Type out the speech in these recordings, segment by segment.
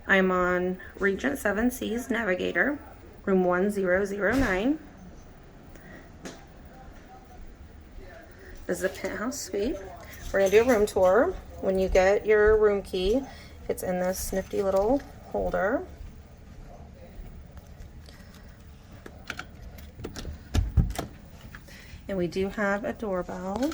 I'm on Regent 7C's Navigator, room 1009. This is a penthouse suite. We're gonna do a room tour. When you get your room key, it's in this nifty little holder. And we do have a doorbell.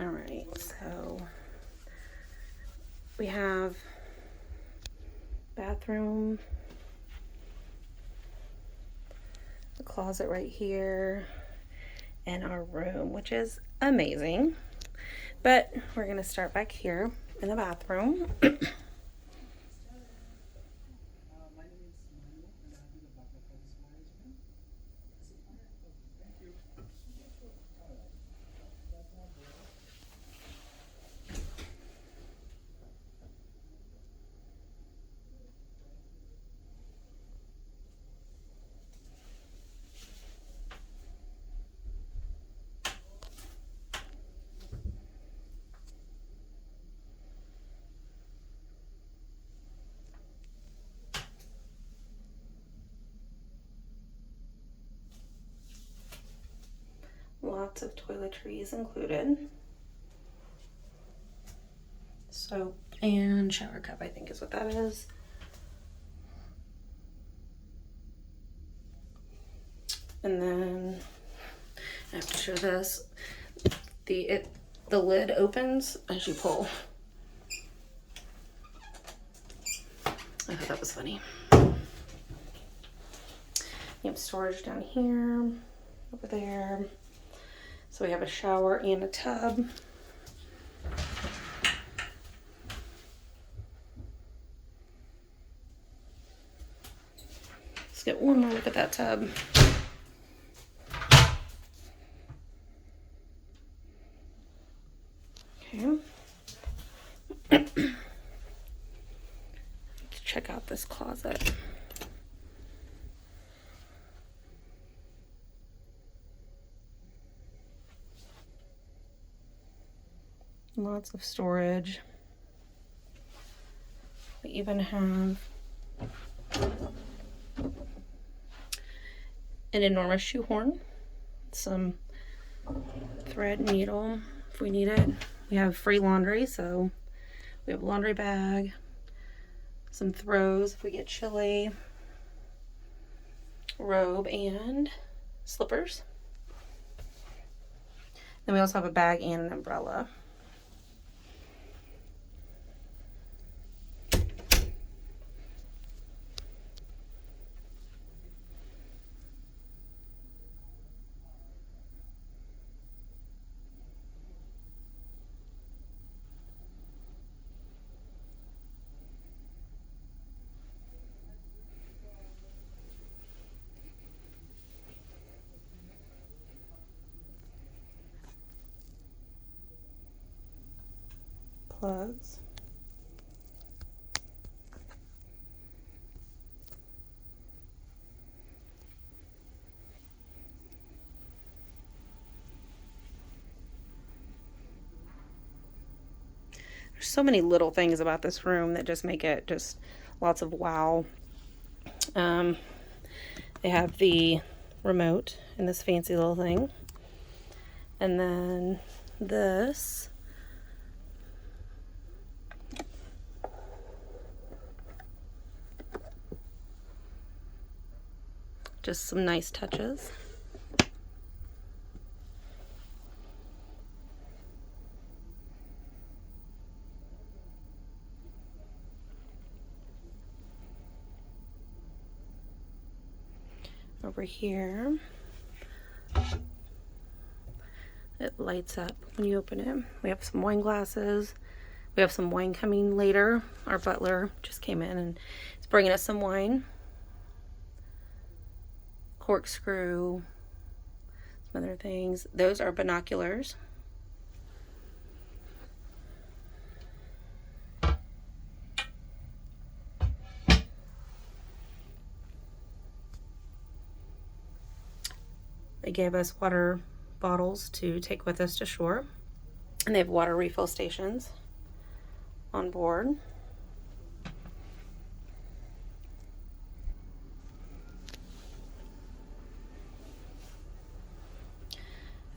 All right, so we have bathroom, the closet right here, and our room, which is amazing. But we're gonna start back here in the bathroom. Lots of toiletries included. Soap and shower cup, I think is what that is. And then I have to show this. The lid opens as you pull. I thought that was funny. You have storage down here, over there. So we have a shower and a tub. Let's get one more look at that tub. Okay. Let's check out this closet. Lots of storage. We even have an enormous shoehorn, some thread, needle if we need it. We have free laundry, so we have a laundry bag, some throws if we get chilly, robe, and slippers. Then we also have a bag and an umbrella. Plugs. There's so many little things about this room that just make it just lots of wow. They have the remote in this fancy little thing. And then this. Just some nice touches. Over here, it lights up when you open it. We have some wine glasses. We have some wine coming later. Our butler just came in and is bringing us some wine. Corkscrew, some other things. Those are binoculars. They gave us water bottles to take with us to shore. And they have water refill stations on board.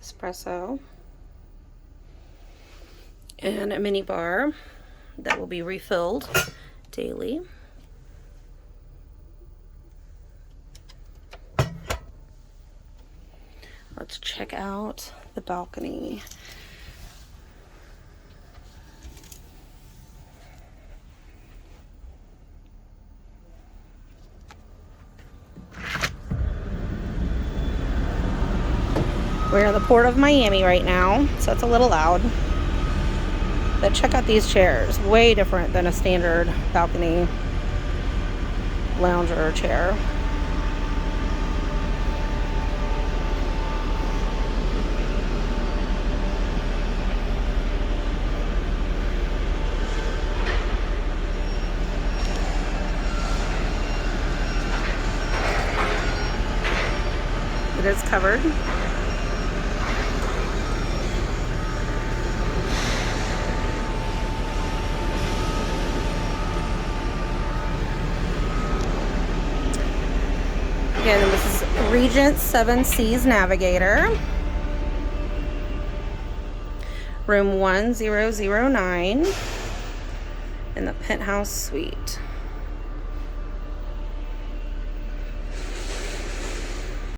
Espresso. And a mini bar that will be refilled daily. Let's check out the balcony. We're in the Port of Miami right now, so it's a little loud. But check out these chairs. Way different than a standard balcony lounger chair. It is covered. Again, this is Regent 7 Seas Navigator. Room 1009 in the Penthouse suite.